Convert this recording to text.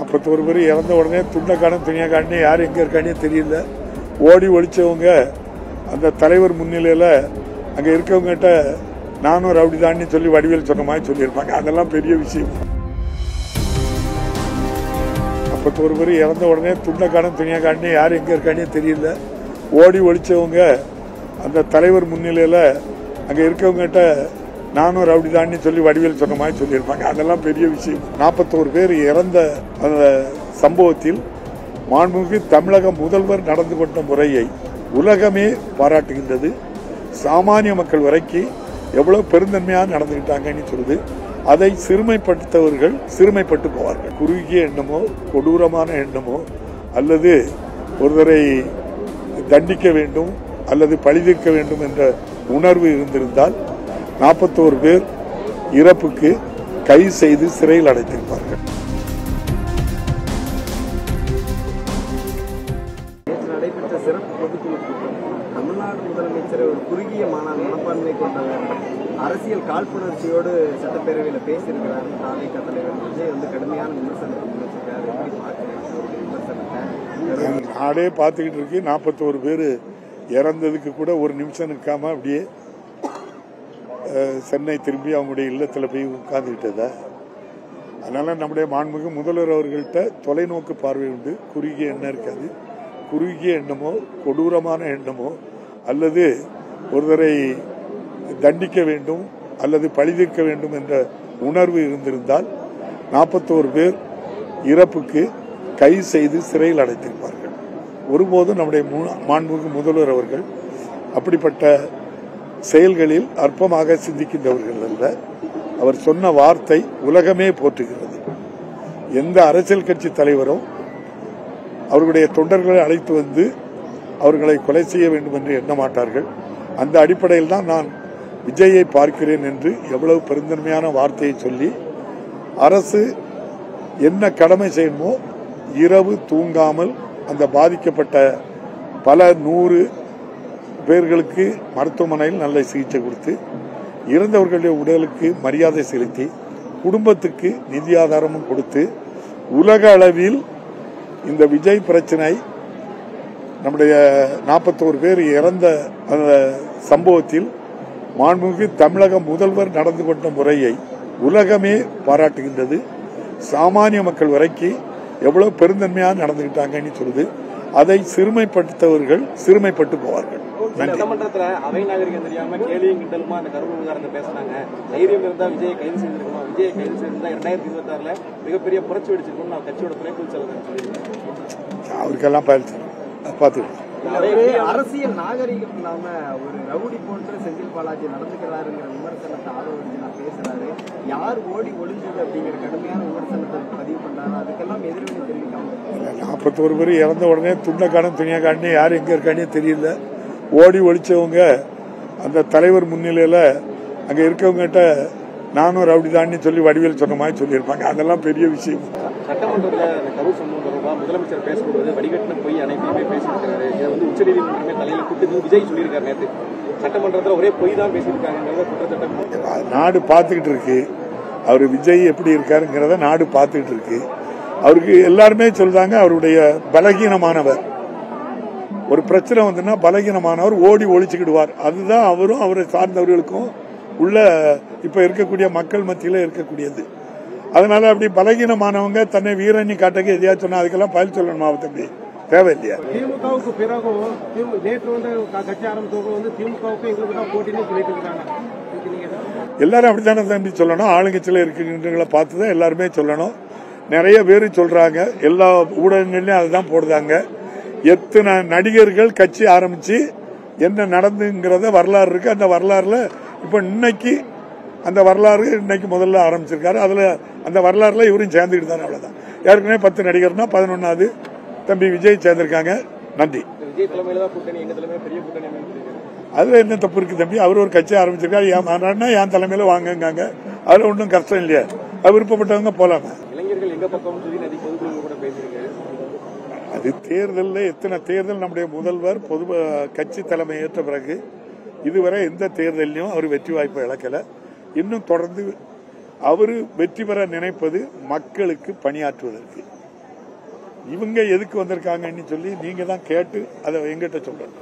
41 பேர் இறந்த உடனே துண்டக்காரன் துணியக்காரனே யார் எங்கே இருக்கானே தெரியல. ஓடி ஒழிச்சவங்க அந்த தலைவர் முன்னிலையில் அங்கே இருக்கவங்ககிட்ட நானும் ரவுடி தான்னு சொல்லி வடிவேல் சொன்ன மாதிரி சொல்லியிருப்பாங்க. அதெல்லாம் பெரிய விஷயம். 41 பேர் இறந்த உடனே துண்டக்காரன் துணியக்காரனே யார் எங்கே இருக்கானே தெரியல. ஓடி ஒழிச்சவங்க அந்த தலைவர் முன்னிலையில் அங்கே இருக்கவங்ககிட்ட நானும் ரவுடி தான்னு சொல்லி வடிவேல் சொன்ன மாதிரி சொல்லியிருப்பாங்க. அதெல்லாம் பெரிய விஷயம். 41 பேர் இறந்த அந்த சம்பவத்தில் மாண்புமிகு தமிழக முதல்வர் நடந்து கொண்ட முறையை உலகமே பாராட்டுகின்றது. சாமானிய மக்கள் வரைக்கும் எவ்வளவு பெருந்தன்மையாக நடந்துகிட்டாங்கன்னு சொல்லுது. அதை சிறுமைப்படுத்தவர்கள் சிறுமைப்பட்டு போவார்கள். குறுகிய எண்ணமோ கொடூரமான எண்ணமோ அல்லது ஒருவரை தண்டிக்க வேண்டும் அல்லது பழிதீர்க்க வேண்டும் என்ற உணர்வு இருந்திருந்தால் 41 பேர் இறப்புக்கு கைது செய்து சிறையில் அடைத்திருப்பார்கள். நடைபெற்ற சிறப்பு பொதுக்குழு கூட்டம் தமிழ்நாடு முதலமைச்சர் ஒரு குறுகிய மனப்பான்மை கொண்டவர், அரசியல் காழ்ப்புணர்ச்சியோடு சட்டப்பேரவையில் பேசியிருக்கிறார். தாவேகா தலைவர் விஜய் கடுமையான விமர்சனத்தை முன்வச்சிருக்காரு. எப்படி பார்க்குறேன் விமர்சனத்தை? நாடே பார்த்துக்கிட்டு இருக்கு. 41 பேர் இறந்ததுக்கு கூட ஒரு நிமிஷம் நிற்காம அப்படியே சென்னை திரும்பி அவங்களுடைய இல்லத்தில் போய் உட்கார்ந்துக்கிட்டதா. அதனால நம்முடைய மாண்புமிகு முதல்வர் அவர்கள்ட்ட தொலைநோக்கு பார்வை உண்டு. குறுகிய எண்ணம் இருக்காது. குறுகிய எண்ணமோ கொடூரமான எண்ணமோ அல்லது ஒருவரை தண்டிக்க வேண்டும் அல்லது பழிதீர்க்க வேண்டும் என்ற உணர்வு இருந்திருந்தால் 41 பேர் இறப்புக்கு கைது செய்து சிறையில் அடைத்திருப்பார்கள். ஒருபோதும் நம்முடைய மாண்புமிகு முதல்வர் அவர்கள் அப்படிப்பட்ட செயல்களில் அற்பமாக சிந்திக்கின்றவர்கள் அல்ல. அவர் சொன்ன வார்த்தை உலகமே போற்றுகிறது. எந்த அரசியல் கட்சி தலைவரும் அவர்களுடைய தொண்டர்களை அழைத்து வந்து அவர்களை கொலை செய்ய வேண்டும் என்று எண்ண மாட்டார்கள். அந்த அடிப்படையில் தான் நான் விஜயை பார்க்கிறேன் என்று எவ்வளவு பெருந்தன்மையான வார்த்தையை சொல்லி அரசு என்ன கடமை செய்யணுமோ இரவு தூங்காமல் அந்த பாதிக்கப்பட்ட பல 100 பேர்களுக்கு மருத்துவமனையில் நல்ல சிகிச்சை கொடுத்து இறந்தவர்களுடைய உடலுக்கு மரியாதை செலுத்தி குடும்பத்துக்கு நிதி ஆதாரமும் கொடுத்து உலக அளவில் இந்த விஜய் பிரச்சனை நம்முடைய 41 பேர் இறந்த அந்த சம்பவத்தில் மாண்புமிகு தமிழக முதல்வர் நடந்து கொண்ட முறையை உலகமே பாராட்டுகின்றது. சாமானிய மக்கள் வரைக்கும் எவ்வளவு பெருந்தன்மையாக நடந்துகிட்டாங்கன்னு சொல்லுது. அதை சிறுமைப்படுத்தவர்கள் சிறுமைப்பட்டு போவார்கள். சட்டமன்றத்தில் அவை நாகரிகம் தெரியாம கேள்வியும் கிண்டலுமா அந்த கருவு விவகாரத்தை பேசினாங்க. தைரியம் இருந்தா விஜயை கைது செய்திருக்கோம். விஜயை கைது செய்திருந்தா 2026 மிகப்பெரிய புரட்சி வெடிச்சிருக்கும் நான் கட்சியோட துணை பொதுச் செயலர் சொல்லியிருக்கேன். அவருக்கெல்லாம் பயிற்சி பார்த்துக்கலாம். அரசியல் நாகரிகம் இல்லாம ஒரு ரவுடி போன்ற செந்தில் பாலாஜி நடந்துக்கிறாருங்கிற விமர்சனத்தை ஆதரவு பேசுறாரு. யார் ஓடி ஒளிஞ்சது அப்படிங்கிற கடுமையான விமர்சனத்தை பதிவு பண்றாரு. அதுக்கெல்லாம் எதிர்வினை தெரிவிக்காம 41 பேர் இறந்த உடனே துண்டக்காரன் துணியக்காரனே யார் எங்க இருக்கானே தெரியல. ஓடி ஒழிச்சவங்க அந்த தலைவர் முன்னிலையில் அங்கே இருக்கவங்ககிட்ட நானும் ரவுடி தான்னு சொல்லி வடிவேல் சொன்ன மாதிரி சொல்லியிருப்பாங்க. அதெல்லாம் பெரிய விஷயம். சட்டமன்றத்தில் கரு சம்பவம் தொடர்பாக முதலமைச்சர் பேசும்போது வடிகட்டின போய் அனைத்தையுமே பேசியிருக்கிறாரு. இதை உச்சநீதிமன்றமே தலையில் கூட்டு விஜய் சொல்லியிருக்காரு. நேற்று சட்டமன்றத்தில் ஒரே பொய் தான் பேசியிருக்காங்க குற்றச்சாட்டம் நாடு பார்த்துக்கிட்டு இருக்கு. அவர் விஜய் எப்படி இருக்காருங்கிறத நாடு பார்த்துக்கிட்டு இருக்கு. அவருக்கு எல்லாருமே சொல்றாங்க அவருடைய பலகீனமானவர். ஒரு பிரச்சனை வந்துன்னா பலகீனமானவர் ஓடி ஒழிச்சுக்கிடுவார். அதுதான் அவரும் அவரை சார்ந்தவர்களுக்கும் உள்ள இப்ப இருக்கக்கூடிய மக்கள் மத்தியில இருக்கக்கூடியது. அதனால அப்படி பலகீனமானவங்க தன்னை வீரண்ணி காட்டக்கு எதையா சொன்னா அதுக்கெல்லாம் பதில் சொல்லணும். தம்பி தேவையில்லையா? திமுகவுக்கு பிறகு நேற்று கட்சி ஆரம்பித்தவங்க திமுகவுக்கு எங்களுக்கு தான் போட்டின்னு சொல்லிட்டு இருக்காங்க. எல்லாரும் அப்படித்தானே தம்பி சொல்லணும். ஆளுங்கட்சியில இருக்கின்றவங்களை பார்த்துதான் எல்லாருமே சொல்லணும். நிறைய பேர் சொல்றாங்க. எல்லா ஊடகங்கள்லயும் அதுதான் போடுறாங்க. எத்தனை நடிகர்கள் கட்சி ஆரம்பிச்சு என்ன நடந்துங்கிறத வரலாறு இருக்கு. அந்த வரலாறுல இப்ப இன்னைக்கு அந்த வரலாறு இன்னைக்கு முதல்ல ஆரம்பிச்சிருக்காரு. அதுல அந்த வரலாறுல இவரும் சேர்ந்துக்கிட்டு தானே. அவ்வளவுதான். ஏற்கனவே 10 நடிகர்னா 11வது தம்பி விஜய் சேர்ந்திருக்காங்க. நன்றி. விஜய் தலைமையில தான் கூட்டணி, எங்க தலைமையில பெரிய கூட்டணி. அதுல என்ன தப்பு இருக்கு தம்பி? அவர் ஒரு கட்சி ஆரம்பிச்சிருக்காரு. என் தலைமையில வாங்குங்க. அதுல ஒன்றும் கஷ்டம் இல்லையா? அது விருப்பப்பட்டவங்க போலாங்க. இளைஞர்கள் எங்க பக்கம் நதி பொதுக்குழு கூட பேசியிருக்காரு. அது தேர்தலில் எத்தனை தேர்தல் நம்முடைய முதல்வர் பொது கட்சி தலைமை ஏற்ற பிறகு இதுவரை எந்த தேர்தலையும் அவர் வெற்றி வாய்ப்பை இழக்கல. இன்னும் தொடர்ந்து அவர் வெற்றி பெற நினைப்பது மக்களுக்கு பணியாற்றுவதற்கு. இவங்க எதுக்கு வந்திருக்காங்கன்னு சொல்லி நீங்க தான் கேட்டு அதை எங்கிட்ட சொல்லணும்.